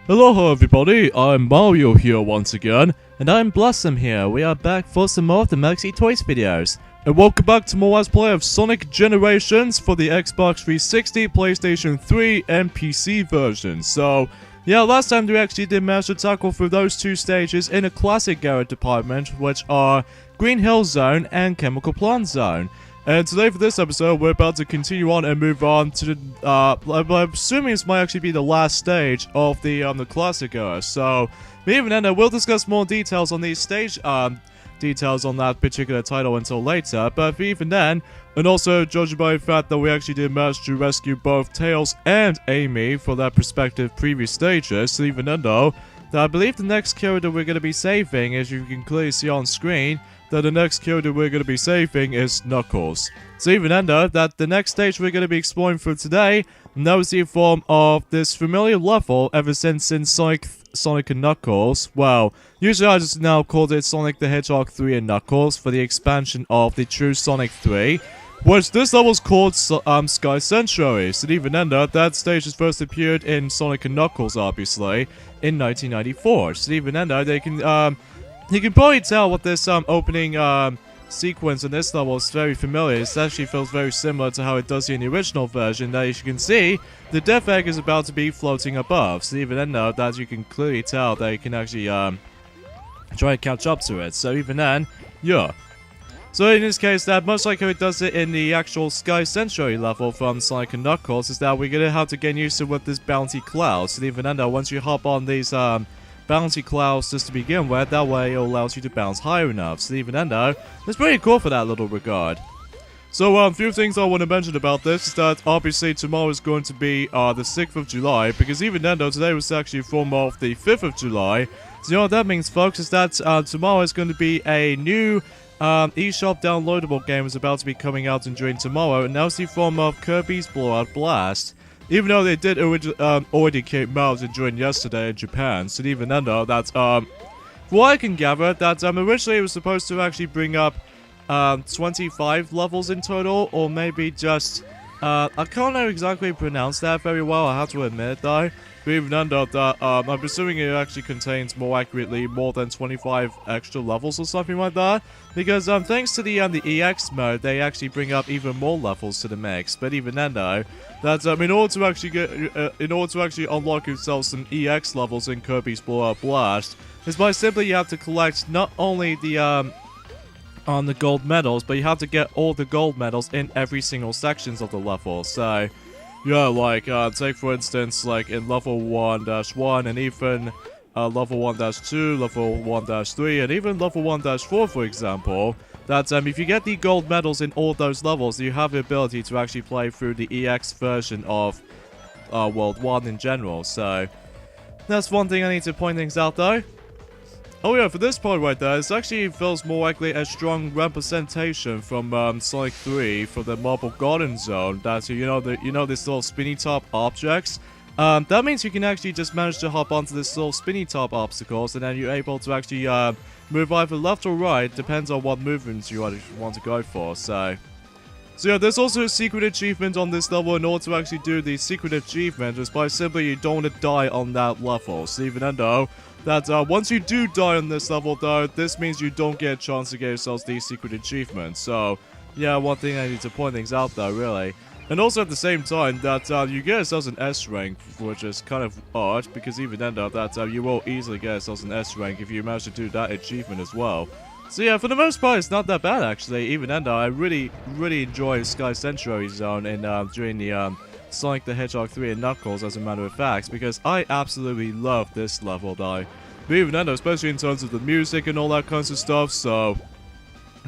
Hello everybody, I'm Mario here once again, and I'm Blossom here. We are back for some more of the Maxi Toys videos. And welcome back to more Let's Play of Sonic Generations for the Xbox 360, PlayStation 3, and PC version. So, yeah, last time we actually did manage to tackle through those two stages in a classic Garrett department, which are Green Hill Zone and Chemical Plant Zone. And today for this episode, we're about to continue on and move on to the, I'm assuming this might actually be the last stage of the classic era. So, even then, we'll discuss more details on these stage, details on that particular title until later. But even then, and also judging by the fact that we actually did manage to rescue both Tails and Amy for their respective previous stages, so even then though, that I believe the next character we're going to be saving, as you can clearly see on screen, that the next character we're going to be saving is Knuckles. So even then though, that the next stage we're going to be exploring for today knows the form of this familiar level ever since Sonic and Knuckles. Well, usually I just now called it Sonic the Hedgehog 3 and Knuckles for the expansion of the true Sonic 3. Which this level's called Sky Sanctuary. So even then though, that stage has first appeared in Sonic and Knuckles obviously in 1994. So even then though, they can you can probably tell what this opening sequence in this level is very familiar. It actually feels very similar to how it does in the original version. That, as you can see, the Death Egg is about to be floating above. So even then though, that you can clearly tell that you can actually try and catch up to it. So even then, yeah. So in this case, that much like how it does it in the actual Sky Sanctuary level from Sonic and Knuckles, is that we're gonna have to get used to with this bounty cloud. So even then though, once you hop on these bouncy clouds just to begin with, that way it allows you to bounce higher enough. So even then though, it's pretty cool for that little regard. So a few things I want to mention about this is that obviously tomorrow is going to be the 6th of July, because even then though, today was actually form of the 5th of July. So you know what that means, folks, is that tomorrow is going to be a new eShop downloadable game is about to be coming out during tomorrow, and that's the form of Kirby's Blowout Blast. Even though they did already came out during yesterday in Japan, so even then though, that's, from what I can gather, that, originally it was supposed to actually bring up, 25 levels in total, or maybe just, I can't know exactly pronounce that very well, I have to admit though. But even then though, that, I'm assuming it actually contains more accurately more than 25 extra levels or something like that. Because, thanks to the EX mode, they actually bring up even more levels to the mix. But even then though, that, in order to actually unlock yourself some EX levels in Kirby's Blowout Blast, is by simply you have to collect not only the gold medals, but you have to get all the gold medals in every single sections of the level. So, yeah, like, take for instance, like in level 1-1 and even level 1-2, level 1-3, and even level 1-4, for example, that if you get the gold medals in all those levels, you have the ability to actually play through the EX version of World 1 in general. So, that's one thing I need to point things out though. Oh yeah, for this part right there, it actually feels more likely a strong representation from Sonic 3 for the Marble Garden Zone. That's you know this little spinny top objects. That means you can actually just manage to hop onto this little spinny top obstacles, and then you're able to actually move either left or right, depends on what movements you want to go for. So yeah, there's also a secret achievement on this level. In order to actually do the secret achievement, is by simply you don't want to die on that level. So even then though, that once you do die on this level though, this means you don't get a chance to get yourselves the secret achievement. So yeah, one thing I need to point things out though, really. And also at the same time, that you get yourselves an S rank, which is kind of odd, because even then though, that you will easily get yourselves an S rank if you manage to do that achievement as well. So yeah, for the most part, it's not that bad actually. Even then though, I really enjoy Sky Sanctuary Zone and during the Sonic the Hedgehog 3 and Knuckles, as a matter of fact, because I absolutely love this level though. But even then though, especially in terms of the music and all that kinds of stuff. So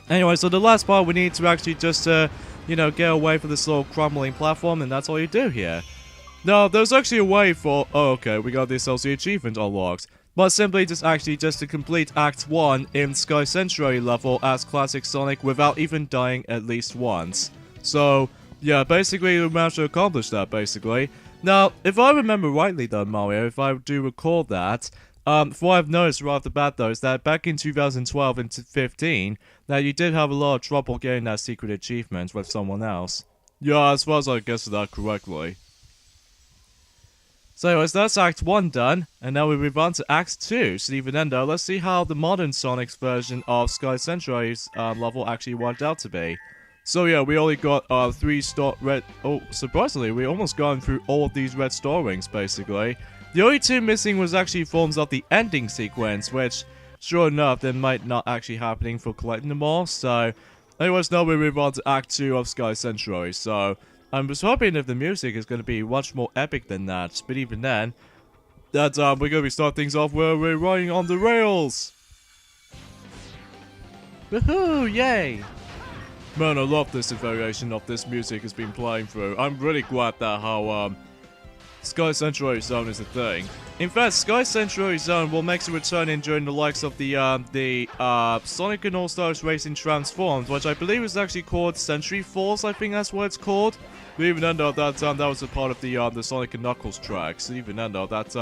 anyway, so the last part we need to actually just you know, get away from this little crumbling platform, and that's all you do here. Now, there's actually a way for, oh okay, we got the SLC achievement unlocked. But simply just to complete Act 1 in Sky Sanctuary level as Classic Sonic without even dying at least once. So, yeah, basically we managed to accomplish that, basically. Now, if I remember rightly though, Mario, if I do recall that, from what I've noticed right off the bat though, is that back in 2012 and 15, that you did have a lot of trouble getting that secret achievement with someone else. Yeah, as far as I guessed that correctly. So anyways, that's Act 1 done, and now we move on to Act 2. So even then though, let's see how the modern Sonic's version of Sky Sanctuary's level actually worked out to be. So yeah, we only got 3 star red. Oh, surprisingly, we almost gone through all of these red star rings basically. The only 2 missing was actually forms of the ending sequence, which, sure enough, they might not actually happening for collecting them all. So, anyways, now we move on to Act 2 of Sky Sanctuary. So, I'm just hoping if the music is going to be much more epic than that. But even then, that we're going to be start things off where we're riding on the rails. Woohoo! Yay! Man, I love this variation of this music has been playing through. I'm really glad that how Sky Sanctuary Zone is a thing. In fact, Sky Sanctuary Zone will make a return in during the likes of the Sonic and All-Stars Racing Transformed, which I believe is actually called Century Falls. I think that's what it's called. But even then, though, that was a part of the Sonic and Knuckles tracks. Even then, though, that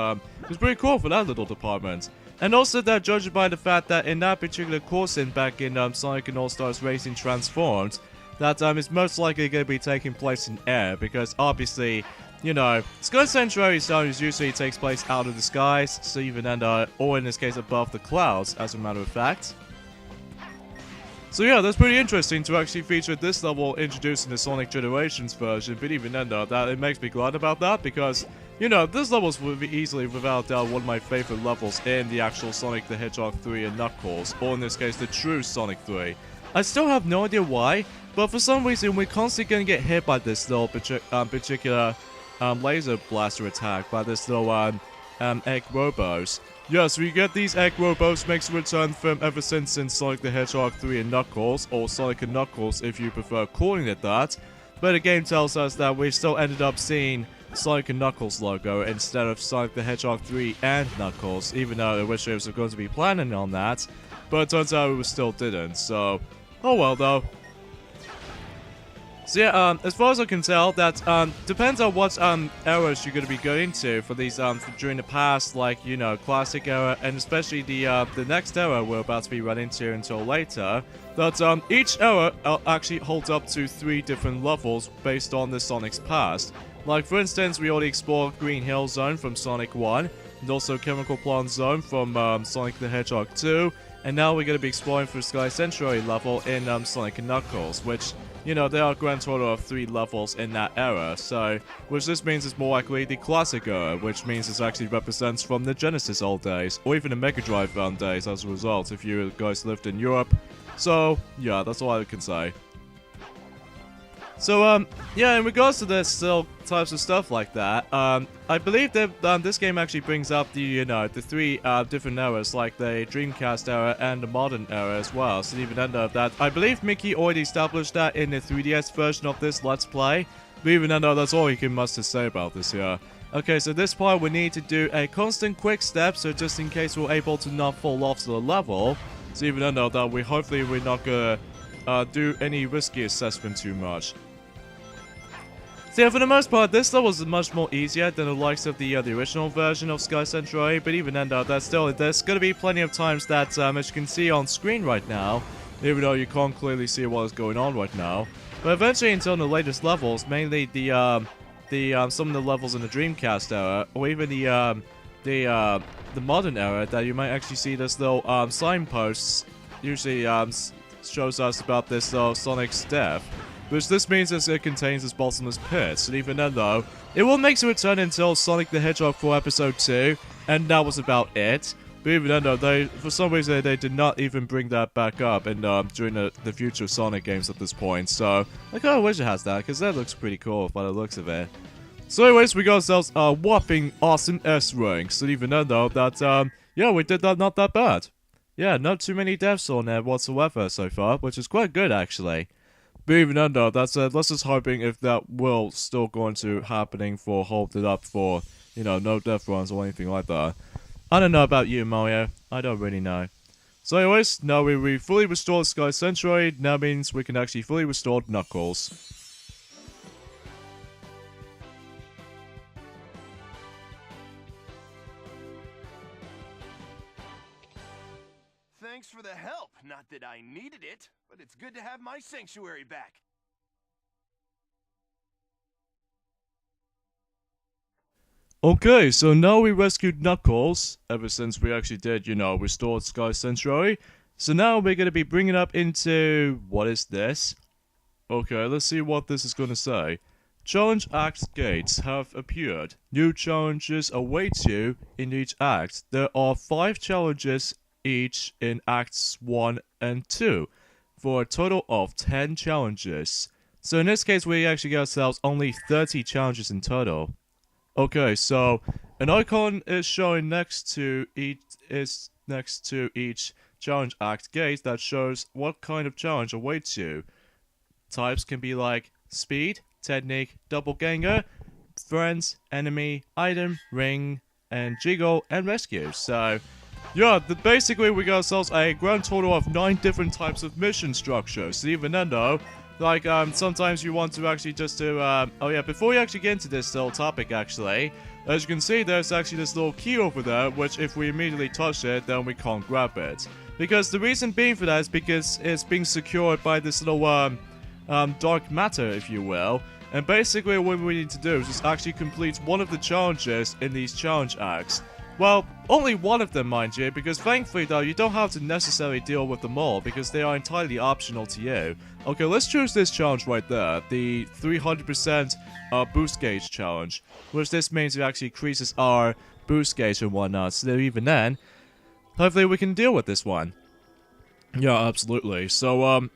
was pretty cool for that little department. And also that, judging by the fact that in that particular course back in Sonic and All-Stars Racing Transformed, that is most likely going to be taking place in air, because obviously, you know, Sky Sanctuary Zone usually takes place out of the skies, so even then, or in this case above the clouds, as a matter of fact. So yeah, that's pretty interesting to actually feature this level introduced in the Sonic Generations version, but even then though, that it makes me glad about that, because, you know, this level would be easily, without doubt, one of my favorite levels in the actual Sonic the Hedgehog 3 and Knuckles, or in this case, the true Sonic 3. I still have no idea why, but for some reason, we're constantly gonna get hit by this little particular laser blaster attack, by this little egg robos. Yes, we get these egg robos makes a return from ever since in Sonic the Hedgehog 3 and Knuckles, or Sonic and Knuckles if you prefer calling it that. But the game tells us that we still ended up seeing Sonic and Knuckles logo instead of Sonic the Hedgehog 3 and Knuckles, even though I wish I was going to be planning on that. But it turns out we still didn't, so oh well though. So yeah, as far as I can tell, that depends on what eras you're going to be going to for these during the past, like, you know, classic era, and especially the next era we're about to be running to until later. That each era actually holds up to 3 different levels based on the Sonic's past. Like for instance, we already explored Green Hill Zone from Sonic 1, and also Chemical Plant Zone from Sonic the Hedgehog 2, and now we're going to be exploring for Sky Sanctuary level in Sonic and Knuckles, which, you know, there are a grand total of 3 levels in that era, so, which this means is more likely the classic era, which means it actually represents from the Genesis old days, or even the Mega Drive days as a result, if you guys lived in Europe. So, yeah, that's all I can say. So, yeah, in regards to this still types of stuff like that, I believe that this game actually brings up the, you know, the 3 different eras, like the Dreamcast era and the modern era as well. So even under that, I believe Mickey already established that in the 3DS version of this Let's Play. But even under that's all he can much to say about this here. Okay, so this part we need to do a constant quick step, so just in case we're able to not fall off to the level. So even under that, hopefully we're not gonna do any risky assessment too much. So yeah, for the most part, this level is much more easier than the likes of the original version of Sky Sanctuary, but even then, there's going to be plenty of times that, as you can see on screen right now, even though you can't clearly see what is going on right now, but eventually until the latest levels, mainly some of the levels in the Dreamcast era, or even the modern era, that you might actually see this little signposts usually shows us about this Sonic's death. Which this means is it contains this bottomless pit, and even then though, it will make a return until Sonic the Hedgehog 4 Episode 2, and that was about it. But even then though, for some reason they did not even bring that back up in, during the future Sonic games at this point, so I kinda wish it has that, because that looks pretty cool by the looks of it. So anyways, we got ourselves a whopping awesome S rank, so even then though, that, yeah, we did that not that bad. Yeah, not too many deaths on there whatsoever so far, which is quite good actually. But even then though, that's let's just hoping if that will still going to happening for hold it up for, you know, no death runs or anything like that. I don't know about you, Mario. I don't really know. So anyways, now we fully restored Sky Sanctuary, that means we can actually fully restore Knuckles. Thanks for the help. Not that I needed it, but it's good to have my sanctuary back. Okay, so now we rescued Knuckles, ever since we actually did, restored Sky Sanctuary. So now we're going to be bringing up into... what is this? Okay, let's see what this is going to say. Challenge Act gates have appeared. New challenges await you in each act. There are 5 challenges each in Acts 1 and 2, for a total of 10 challenges. So in this case, we actually get ourselves only 30 challenges in total. Okay, so an icon is showing next to each challenge act gate that shows what kind of challenge awaits you. Types can be like speed, technique, doppelganger, friends, enemy, item, ring, and jiggle, and rescue. So, yeah, basically we got ourselves a grand total of 9 different types of mission structures. So even then though, like, sometimes you want to actually just do, oh yeah, before we actually get into this little topic actually, as you can see, there's actually this little key over there, which if we immediately touch it, then we can't grab it. Because the reason being for that is because it's being secured by this little, dark matter, if you will. And basically what we need to do is just actually complete one of the challenges in these challenge acts. Well, only one of them, mind you, because thankfully though, you don't have to necessarily deal with them all, because they are entirely optional to you. Okay, let's choose this challenge right there, the 300% boost gauge challenge, which this means it actually increases our boost gauge and whatnot, so even then, hopefully we can deal with this one. Yeah, absolutely. So,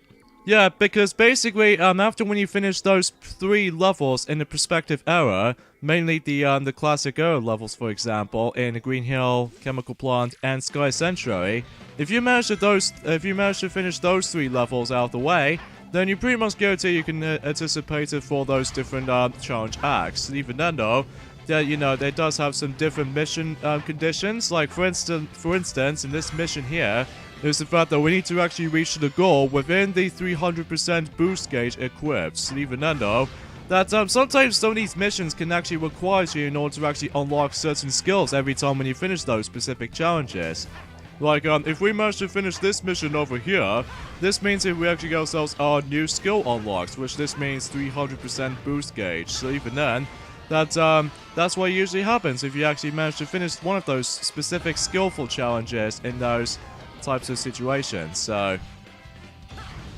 yeah, because basically, after when you finish those 3 levels in the perspective era, mainly the classic era levels, for example, in the Green Hill, Chemical Plant, and Sky Sanctuary, if you manage to finish those 3 levels out of the way, then you pretty much guarantee you can anticipate it for those different challenge acts. And even then, though, that they does have some different mission conditions. Like for instance, in this mission here, is the fact that we need to actually reach the goal within the 300% boost gauge equipped. And even then though, that sometimes some of these missions can actually require you in order to actually unlock certain skills every time when you finish those specific challenges. Like, if we manage to finish this mission over here, this means that we actually get ourselves our new skill unlocks, which this means 300% boost gauge. So even then, that's what usually happens if you actually manage to finish one of those specific skillful challenges in those types of situations. So,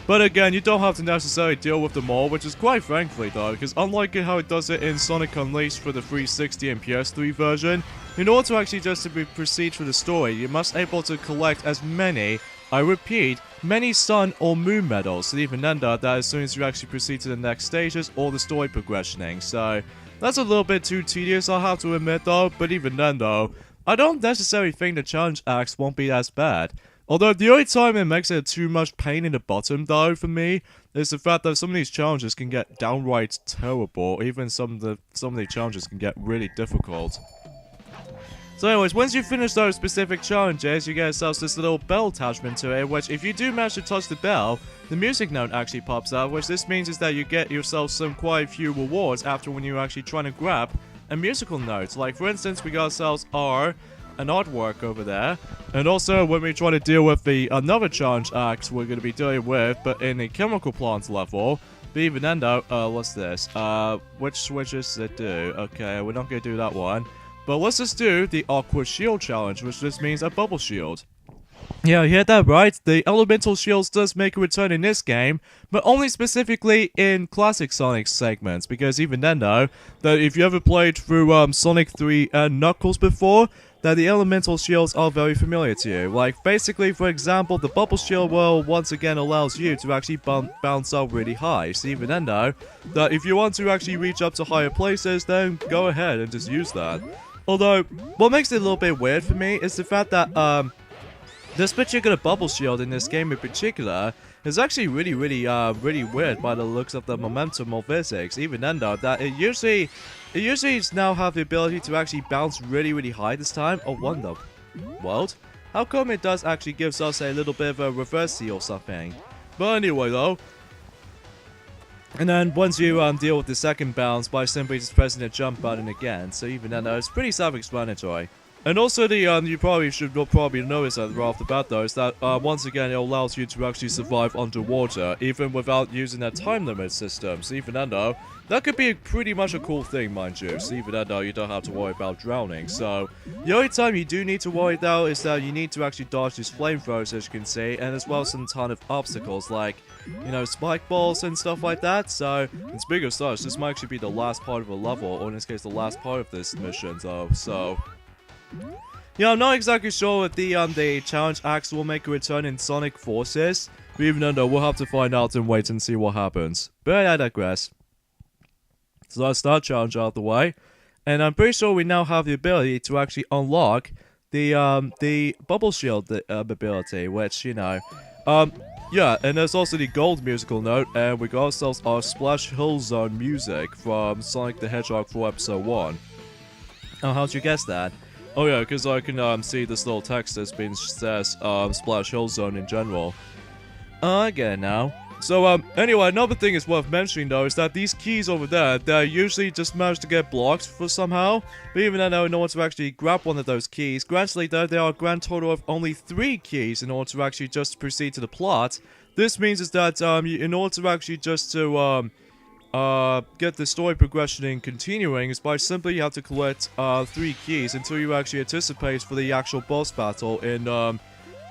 but again, you don't have to necessarily deal with them all, which is quite frankly though, because unlike how it does it in Sonic Unleashed for the 360 and PS3 version, in order to actually just proceed through the story, you must able to collect as many, I repeat, many sun or moon medals, and even then that as soon as you actually proceed to the next stages or the story progressioning. So that's a little bit too tedious, I'll have to admit though, but even then though, I don't necessarily think the challenge acts won't be as bad. Although the only time it makes it too much pain in the bottom though for me is the fact that some of these challenges can get downright terrible. Even some of the challenges can get really difficult. So anyways, once you finish those specific challenges, you get yourselves this little bell attachment to it, which if you do manage to touch the bell, the music note actually pops out, which this means is that you get yourself some quite a few rewards after when you're actually trying to grab a musical note. Like for instance, we got ourselves an artwork over there, and also when we try to deal with another challenge act we're going to be dealing with, but in the Chemical Plants level. But even then though, what's this? Which switches does it do? Okay, we're not going to do that one. But let's just do the Aqua Shield challenge, which just means a bubble shield. Yeah, you heard that right. The elemental shields does make a return in this game, but only specifically in classic Sonic segments, because even then though, that if you ever played through Sonic 3 and Knuckles before, that the elemental shields are very familiar to you. Like basically, for example, the bubble shield will once again allows you to actually bounce up really high. So even then though, that if you want to actually reach up to higher places, then go ahead and just use that. Although, what makes it a little bit weird for me is the fact that this particular bubble shield in this game in particular is actually really weird by the looks of the momentum or physics. Even then though, that it usually now have the ability to actually bounce really high this time. Oh, what the world? How come it does actually gives us a little bit of a reversey or something? But anyway though, and then once you deal with the second bounce by simply just pressing the jump button again, so even then though, it's pretty self-explanatory. And also the you probably should notice that right off the bat though is that once again it allows you to actually survive underwater even without using that time limit system. So even then though, that could be pretty much a cool thing, mind you. So even then though, you don't have to worry about drowning. So the only time you do need to worry though is that you need to actually dodge these flamethrowers, as you can see, and as well as some ton of obstacles like, you know, spike balls and stuff like that. So and speaking of such, this might actually be the last part of a level, or in this case the last part of this mission though. So yeah, I'm not exactly sure if the challenge axe will make a return in Sonic Forces, but even though we'll have to find out and wait and see what happens. But I digress. So let's start challenge out of the way, and I'm pretty sure we now have the ability to actually unlock the bubble shield ability, which, you know, yeah, and there's also the gold musical note, and we got ourselves our Splash Hill Zone music from Sonic the Hedgehog 4 Episode 1. Oh, how'd you guess that? Oh yeah, because I can see this little text that's been says Splash Hill Zone in general. I get it now. So anyway, another thing is worth mentioning though is that these keys over there, they usually just manage to get blocked for somehow. But even then, in order to actually grab one of those keys, granted though there are a grand total of only 3 keys in order to actually just proceed to the plot. This means is that in order to actually just to get the story progression in continuing is by simply you have to collect 3 keys until you actually anticipate for the actual boss battle in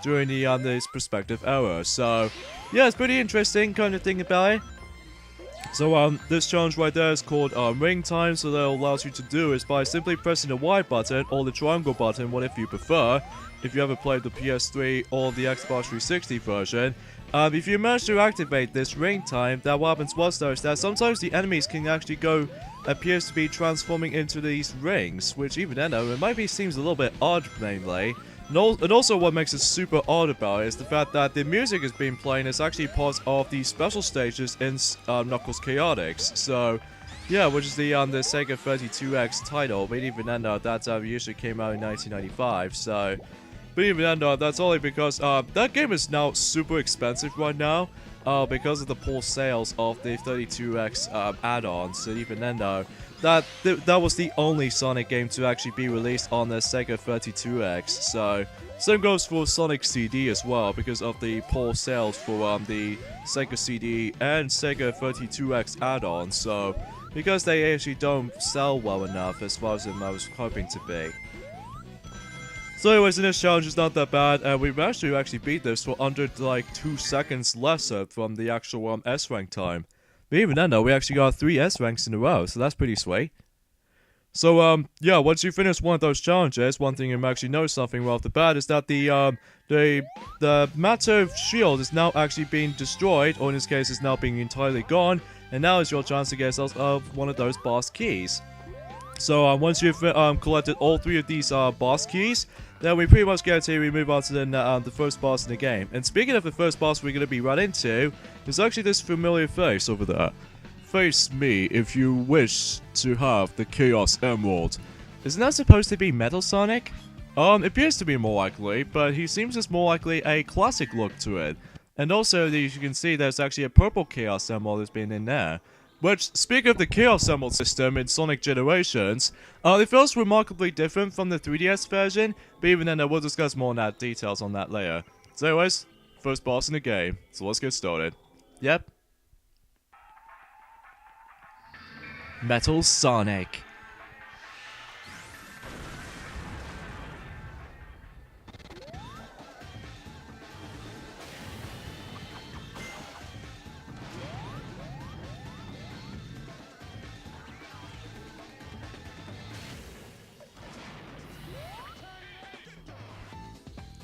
during this prospective era. So yeah, it's pretty interesting kind of thing about it. So this challenge right there is called ring time. So that allows you to do is by simply pressing the Y button or the triangle button, whatever you prefer, if you ever played the PS3 or the Xbox 360 version. If you manage to activate this ring time, that what happens was though is that sometimes the enemies can actually appears to be transforming into these rings, which even then though, it might seems a little bit odd mainly. And also what makes it super odd about it is the fact that the music is being playing is actually part of the special stages in Knuckles Chaotix. So yeah, which is the Sega 32X title, but even then though, that usually came out in 1995, so... But even then, that's only because that game is now super expensive right now because of the poor sales of the 32X add-ons. So even then, that was the only Sonic game to actually be released on the Sega 32X. So same goes for Sonic CD as well because of the poor sales for the Sega CD and Sega 32X add-ons. So because they actually don't sell well enough as far as I was hoping to be. So anyways, in this challenge is not that bad, and we managed to actually beat this for under like 2 seconds lesser from the actual S rank time. But even then though, we actually got 3 S ranks in a row, so that's pretty sweet. So yeah, once you finish one of those challenges, one thing you actually know something right off the bat is that the matter shield is now actually being destroyed, or in this case is now being entirely gone, and now is your chance to get yourself one of those boss keys. So once you've collected all 3 of these boss keys, then we pretty much guarantee we move on to the first boss in the game. And speaking of the first boss we're going to be right into, there's actually this familiar face over there. Face me if you wish to have the Chaos Emerald. Isn't that supposed to be Metal Sonic? It appears to be more likely, but he seems as more likely a classic look to it. And also, as you can see, there's actually a purple Chaos Emerald that's been in there. Which, speaking of the Chaos Emerald system in Sonic Generations, it feels remarkably different from the 3DS version, but even then we'll discuss more details on that later. So anyways, first boss in the game, so let's get started. Yep. Metal Sonic.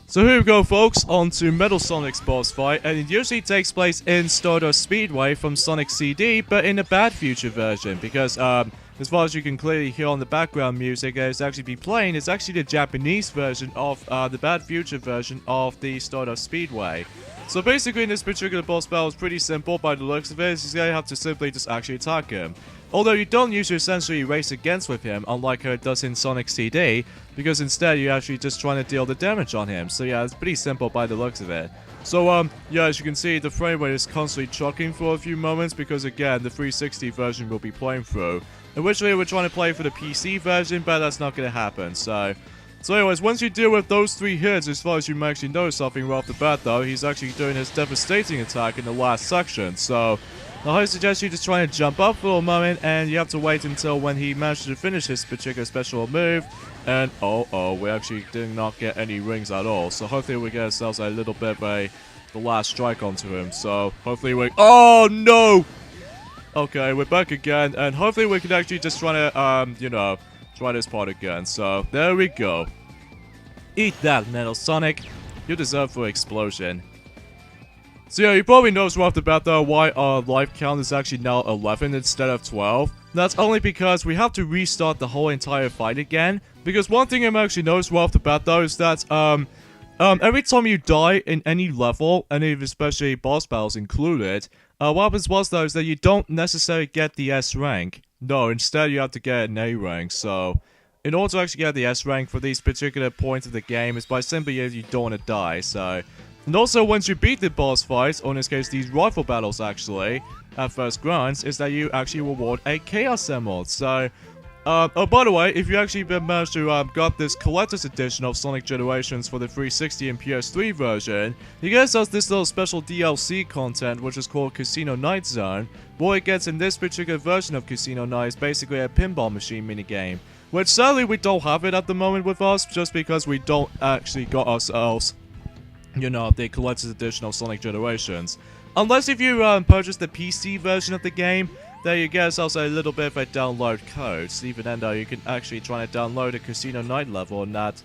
So here we go folks, on to Metal Sonic's boss fight, and it usually takes place in Stardust Speedway from Sonic CD, but in a Bad Future version, because as far as you can clearly hear on the background music that is actually be playing, it's actually the Japanese version of the Bad Future version of the Stardust Speedway. So basically in this particular boss battle, it's pretty simple by the looks of it, you have to simply just actually attack him. Although you don't usually essentially race against with him, unlike how it does in Sonic CD, because instead you're actually just trying to deal the damage on him. So yeah, it's pretty simple by the looks of it. So yeah, as you can see, the frame rate is constantly chucking for a few moments because again, the 360 version will be playing through. Originally we're trying to play for the PC version, but that's not going to happen. So So anyways, once you deal with those 3 hits, as far as you may actually notice something right off the bat though, he's actually doing his devastating attack in the last section. So I suggest you just try to jump up for a moment, and you have to wait until when he manages to finish his particular special move. And oh, we actually did not get any rings at all. So hopefully we get ourselves a little bit of the last strike onto him. So hopefully we... Oh no! Okay, we're back again, and hopefully we can actually just try to, you know, try this part again. So there we go. Eat that, Metal Sonic. You deserve for explosion. So yeah, you probably noticed right off the bat though why our life count is actually now 11 instead of 12. That's only because we have to restart the whole entire fight again. Because one thing I'm actually noticed right off the bat though is that every time you die in any level, any especially boss battles included, what happens was though is that you don't necessarily get the S rank. No, instead you have to get an A rank. So in order to actually get the S rank for these particular points of the game, is by simply you don't want to die. So. And also, once you beat the boss fights, or in this case, these rifle battles actually, at first glance, is that you actually reward a Chaos Emerald. So, oh, by the way, if you actually managed to got this collector's edition of Sonic Generations for the 360 and PS3 version, you get yourself this little special DLC content, which is called Casino Night Zone. What it gets in this particular version of Casino Night is basically a pinball machine minigame, which sadly we don't have it at the moment with us, just because we don't actually got ourselves, you know, the collector's edition of Sonic Generations. Unless if you purchase the PC version of the game, then you get yourselves a little bit of a download code. So even then though, you can actually try to download a Casino Night level and that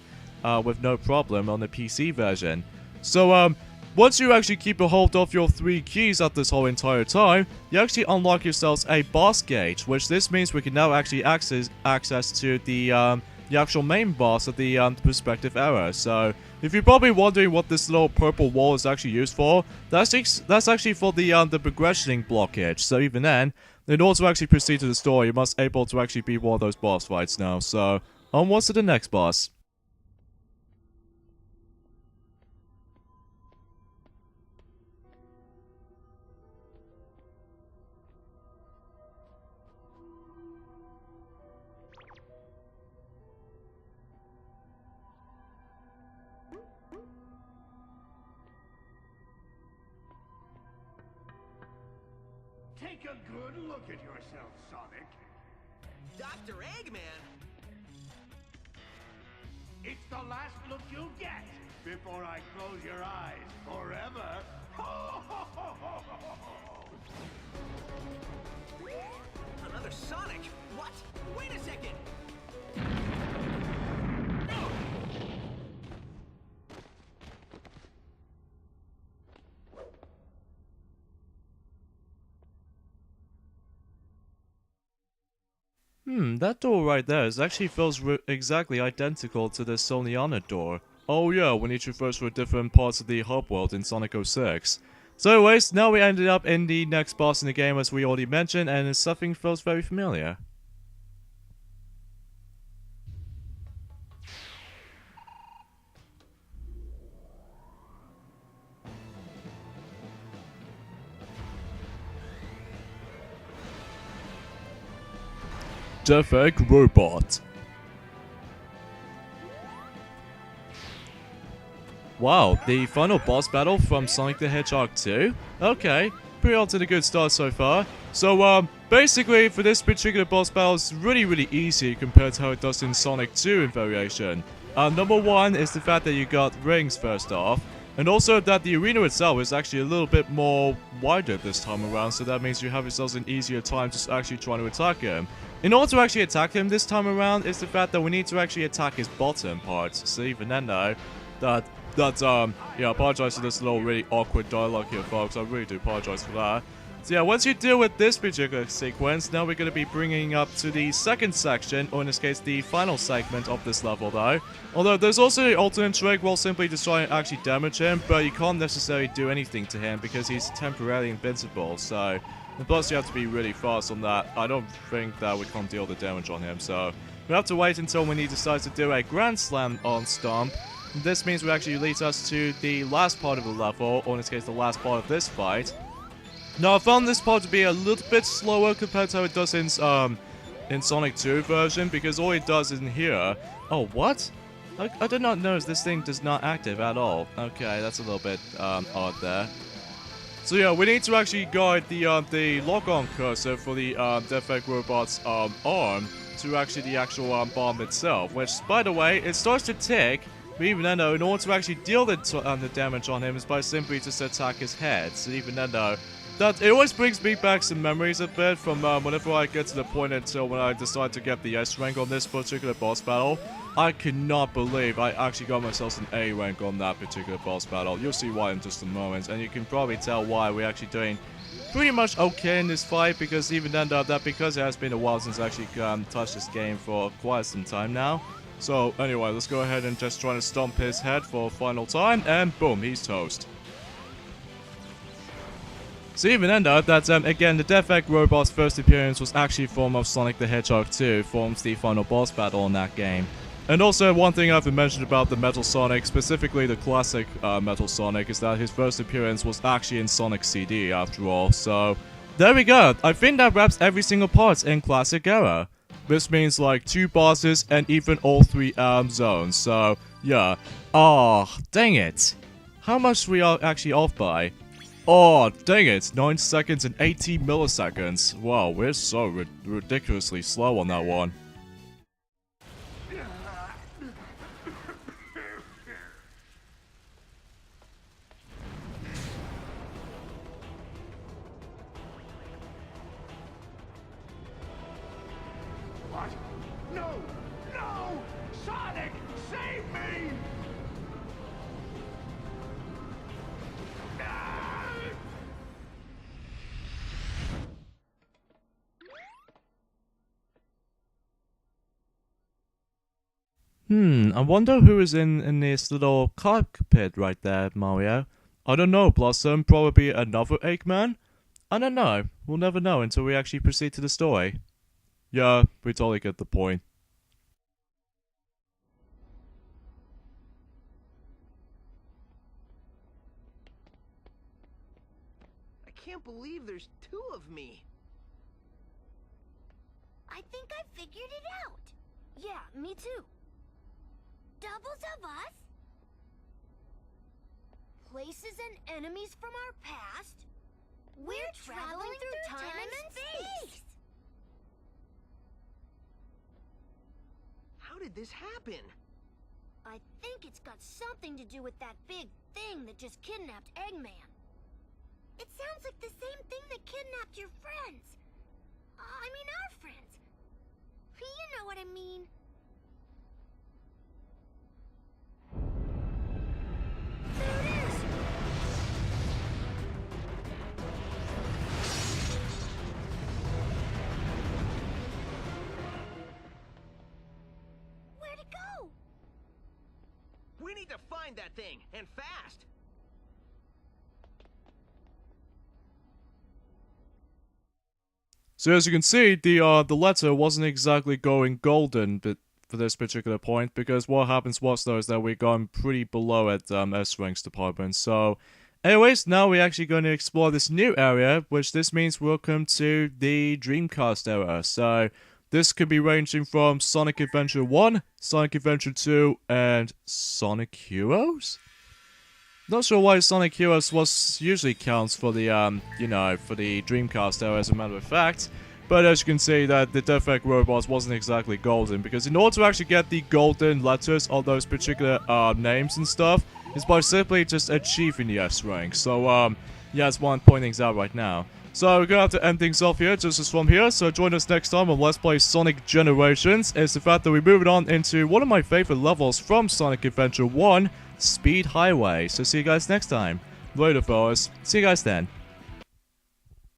with no problem on the PC version. So once you actually keep a hold of your 3 keys at this whole entire time, you actually unlock yourselves a boss gate, which this means we can now actually access to the actual main boss of the respective era. So if you're probably wondering what this little purple wall is actually used for, that's actually for the progressioning blockage. So even then, in order to actually proceed to the story, you must able to actually beat one of those boss fights now. So onwards to the next boss. Take a good look at yourself, Sonic. Dr. Eggman? It's the last look you'll get before I close your eyes forever. Another Sonic? What? Wait a second! That door right there actually feels exactly identical to the Soniana door. Oh yeah, when you traverse through different parts of the hub world in Sonic 06. So anyways, now we ended up in the next boss in the game as we already mentioned, and something feels very familiar. Death Egg Robot. Wow, the final boss battle from Sonic the Hedgehog 2? Okay, pretty on to the good start so far. So, basically, for this particular boss battle, it's really easy compared to how it does in Sonic 2 in variation. Number 1 is the fact that you got rings first off, and also that the arena itself is actually a little bit more wider this time around, so that means you have yourselves an easier time just actually trying to attack him. In order to actually attack him this time around, is the fact that we need to actually attack his bottom parts. So even then though, yeah, I apologize for this little really awkward dialogue here, folks. I really do apologize for that. So yeah, once you deal with this particular sequence, now we're going to be bringing up to the second section, or in this case, the final segment of this level though. Although there's also the alternate trick where simply just try and actually damage him, but you can't necessarily do anything to him because he's temporarily invincible, so... And plus you have to be really fast on that. I don't think that we can't deal the damage on him, so... We have to wait until when he decides to do a Grand Slam on Stomp. This means we actually leads us to the last part of the level, or in this case the last part of this fight. Now I found this part to be a little bit slower compared to how it does in Sonic 2 version, because all it does in here... Oh, what? I did not notice this thing does not active at all. Okay, that's a little bit odd there. So yeah, we need to actually guide the lock-on cursor for the Defect Robot's arm to actually the actual bomb itself, which, by the way, it starts to tick. But even then, though, in order to actually deal the damage on him is by simply just attack his head. So even then, though, that it always brings me back some memories a bit from whenever I get to the point until when I decide to get the S rank on this particular boss battle. I cannot believe I actually got myself an A rank on that particular boss battle. You'll see why in just a moment, and you can probably tell why we're actually doing pretty much okay in this fight, because even then, that because it has been a while since I actually touched this game for quite some time now. So anyway, let's go ahead and just try to stomp his head for a final time, and boom, he's toast. So even then though, that again, the Defect Robot's first appearance was actually form of Sonic the Hedgehog 2, forms the final boss battle in that game. And also, one thing I have to mention about the Metal Sonic, specifically the classic Metal Sonic, is that his first appearance was actually in Sonic CD after all. So there we go. I think that wraps every single part in Classic Era. This means like 2 bosses and even all 3 zones. So yeah. Oh, dang it. How much we are actually off by? Oh, dang it. 9 seconds and 18 milliseconds. Wow, we're so ridiculously slow on that one. What? No! No! Sonic, save me! Ah! I wonder who is in this little cockpit right there, Mario. I don't know, Blossom. Probably another Eggman? I don't know. We'll never know until we actually proceed to the story. Yeah, we totally get the point. I can't believe there's 2 of me. I think I figured it out. Yeah, me too. Doubles of us? Places and enemies from our past? We're traveling through time and space! How did this happen? I think it's got something to do with that big thing that just kidnapped Eggman. It sounds like the same thing that kidnapped your friends. I mean our friends. You know what I mean. There it is! Where'd it go? We need to find that thing, and fast. So as you can see, the letter wasn't exactly going golden but for this particular point, because what happens was though is that we're going pretty below at S-Ranks department. So anyways, now we're actually going to explore this new area, which this means welcome to the Dreamcast era. So this could be ranging from Sonic Adventure 1, Sonic Adventure 2, and Sonic Heroes? Not sure why Sonic Heroes was usually counts for the, you know, for the Dreamcast era as a matter of fact. But as you can see, that the Defect Robots wasn't exactly golden, because in order to actually get the golden letters on those particular names and stuff, is by simply just achieving the S rank. So, yeah, that's why I'm pointing things out right now. So we're gonna have to end things off here, just as from here. So join us next time on Let's Play Sonic Generations. It's the fact that we move it on into one of my favorite levels from Sonic Adventure 1, Speed Highway. So see you guys next time. Later, fellas. See you guys then.